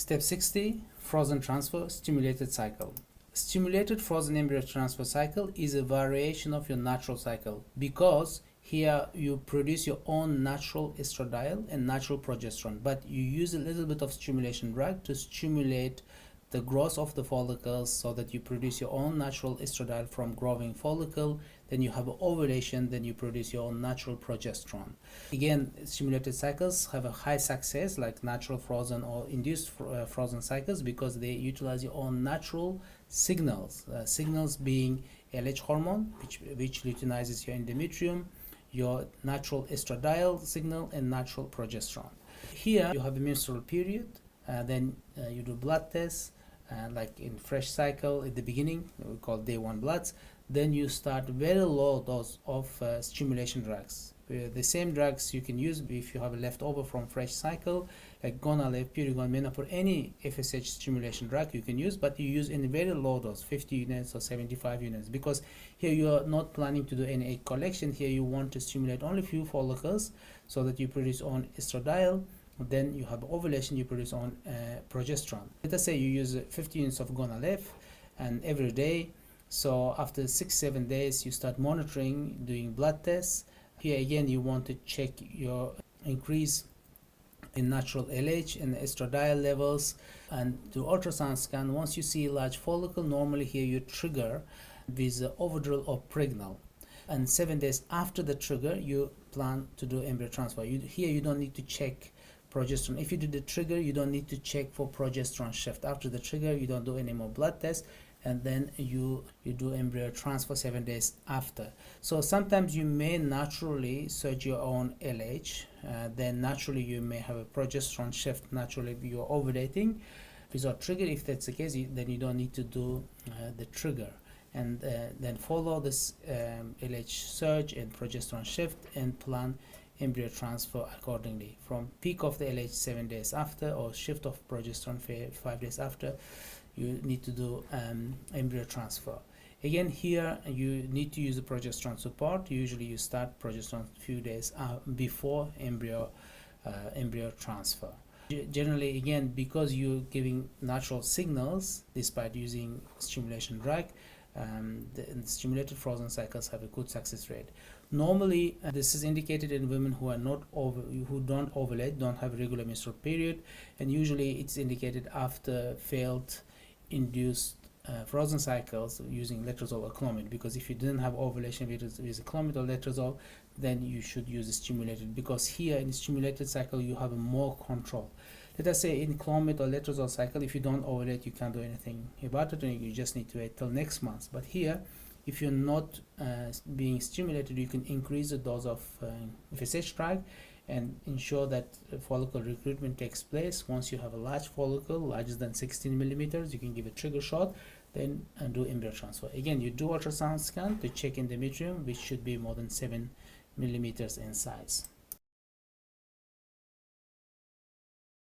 Step 60, frozen transfer stimulated cycle. Stimulated frozen embryo transfer cycle is a variation of your natural cycle because here you produce your own natural estradiol and natural progesterone, but you use a little bit of stimulation drug to stimulate the growth of the follicles so that you produce your own natural estradiol from growing follicle, then you have ovulation, then you produce your own natural progesterone. Again, stimulated cycles have a high success like natural frozen or induced frozen cycles because they utilize your own natural signals, signals being LH hormone, which luteinizes your endometrium, your natural estradiol signal, and natural progesterone. Here you have a menstrual period, then you do blood tests, like in fresh cycle at the beginning, we call day 1 bloods. Then you start very low dose of stimulation drugs. The same drugs you can use if you have a leftover from fresh cycle, like Gonal-f, Purigon, Menopur, any FSH stimulation drug you can use, but you use in a very low dose, 50 units or 75 units, because here you are not planning to do any egg collection. Here you want to stimulate only few follicles so that you produce on estradiol. Then you have ovulation, you produce on progesterone. Let us say you use 50 units of Gonal-f and every day. So after 6-7 days, you start monitoring, doing blood tests. Here again, you want to check your increase in natural LH and estradiol levels, and do ultrasound scan. Once you see large follicle, normally here you trigger with Ovidrel or Pregnal. And 7 days after the trigger, you plan to do embryo transfer. Here you don't need to check progesterone. If you do the trigger, you don't need to check for progesterone shift. After the trigger, you don't do any more blood tests, and then you do embryo transfer 7 days after. So sometimes you may naturally surge your own LH, then naturally you may have a progesterone shift naturally if you're ovulating without trigger. If that's the case, then you don't need to do the trigger, and then follow this LH surge and progesterone shift and plan embryo transfer accordingly. From peak of the LH 7 days after, or shift of progesterone 5 days after, you need to do embryo transfer. Again, here you need to use the progesterone support. Usually you start progesterone a few days before embryo transfer. Generally, again, because you're giving natural signals despite using stimulation drug, the stimulated frozen cycles have a good success rate. Normally, this is indicated in women who are who don't ovulate, don't have a regular menstrual period, and usually it's indicated after failed induced frozen cycles using letrozole or Clomid, because if you didn't have ovulation with Clomid or letrozole, then you should use the stimulated, because here in the stimulated cycle you have more control. Let us say in Clomid or letrozole cycle, if you don't ovulate, you can't do anything about it, and you just need to wait till next month. But here, if you're not being stimulated, you can increase the dose of FSH drug and ensure that follicle recruitment takes place. Once you have a large follicle, larger than 16 millimeters, you can give a trigger shot, then do embryo transfer. Again, you do ultrasound scan to check endometrium, which should be more than 7 millimeters in size.